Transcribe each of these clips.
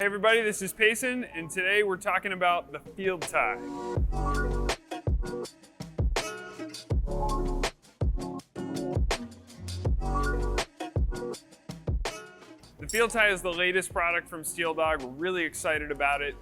Hey everybody, this is Payson, and today we're talking about the field tie. The field tie is the latest product from Steel Dog. We're really excited about it.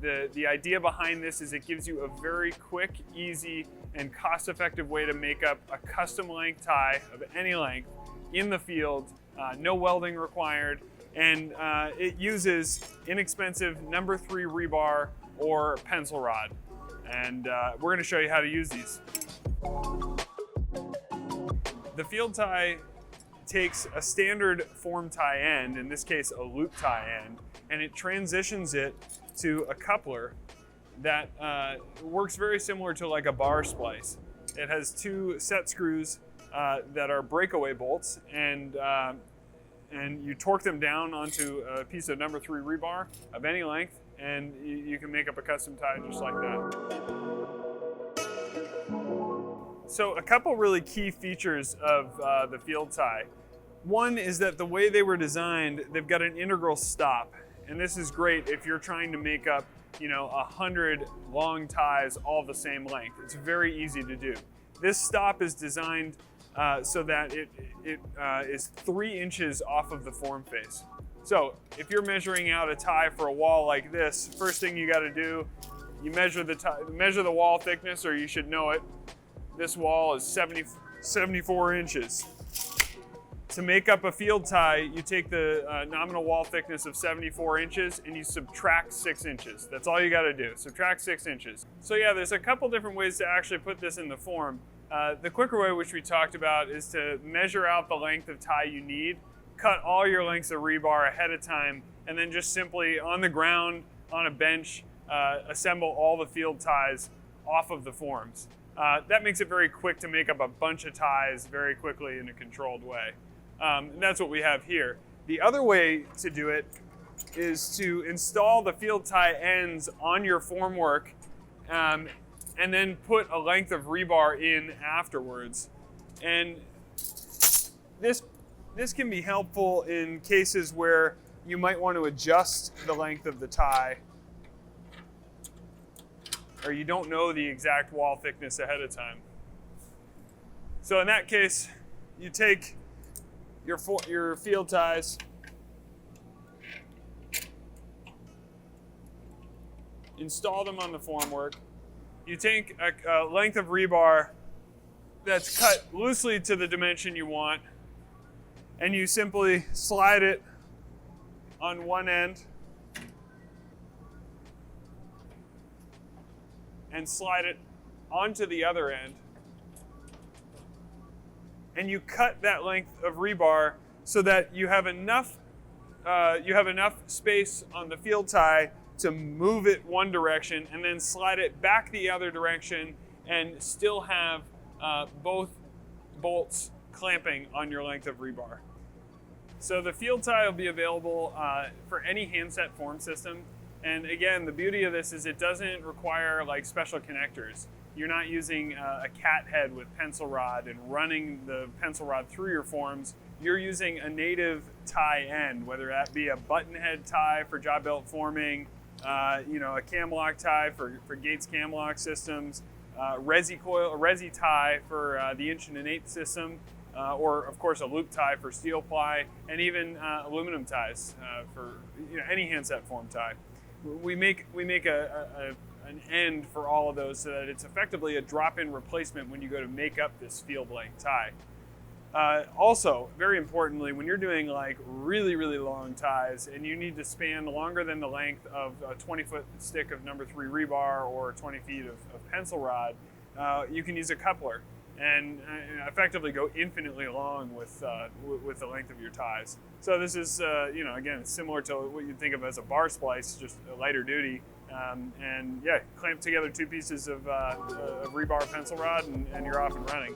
The idea behind this is it gives you a very quick, easy, and cost-effective way to make up a custom length tie of any length in the field, no welding required. And it uses inexpensive number 3 rebar or pencil rod. And we're gonna show you how to use these. The field tie takes a standard form tie end, in this case a loop tie end, and it transitions it to a coupler that works very similar to like a bar splice. It has 2 set screws that are breakaway bolts, and you torque them down onto a piece of number 3 rebar of any length, and you can make up a custom tie just like that. So a couple really key features of the field tie. One is that the way they were designed, they've got an integral stop, and this is great if you're trying to make up 100 long ties all the same length. It's very easy to do. This stop is designed so that it is 3 inches off of the form face. So if you're measuring out a tie for a wall like this, first thing you got to do, you measure the wall thickness, or you should know it. This wall is 74 inches. To make up a field tie, you take the nominal wall thickness of 74 inches and you subtract 6 inches. That's all you got to do. Subtract 6 inches. So yeah, there's a couple different ways to actually put this in the form. The quicker way, which we talked about, is to measure out the length of tie you need, cut all your lengths of rebar ahead of time, and then just simply on the ground, on a bench, assemble all the field ties off of the forms. That makes it very quick to make up a bunch of ties very quickly in a controlled way. And that's what we have here. The other way to do it is to install the field tie ends on your formwork and then put a length of rebar in afterwards. And this can be helpful in cases where you might want to adjust the length of the tie, or you don't know the exact wall thickness ahead of time. So in that case, you take your field ties, install them on the formwork. You take a length of rebar that's cut loosely to the dimension you want, and you simply slide it on one end and slide it onto the other end. And you cut that length of rebar so that you have enough space on the field tie to move it one direction and then slide it back the other direction and still have both bolts clamping on your length of rebar. So the field tie will be available for any handset form system. And again, the beauty of this is it doesn't require like special connectors. You're not using a cat head with pencil rod and running the pencil rod through your forms. You're using a native tie end, whether that be a button head tie for job belt forming, a cam lock tie for Gates cam lock systems, resi tie for the 1/8" system, or of course a loop tie for steel ply, and even aluminum ties for any handset form tie. We make an end for all of those so that it's effectively a drop-in replacement when you go to make up this field length tie. Also, very importantly, when you're doing like really, really long ties and you need to span longer than the length of a 20-foot stick of number 3 rebar or 20 feet of pencil rod, you can use a coupler and effectively go infinitely long with the length of your ties. So this is, again, similar to what you'd think of as a bar splice, just a lighter duty. And yeah, clamp together 2 pieces of rebar pencil rod and you're off and running.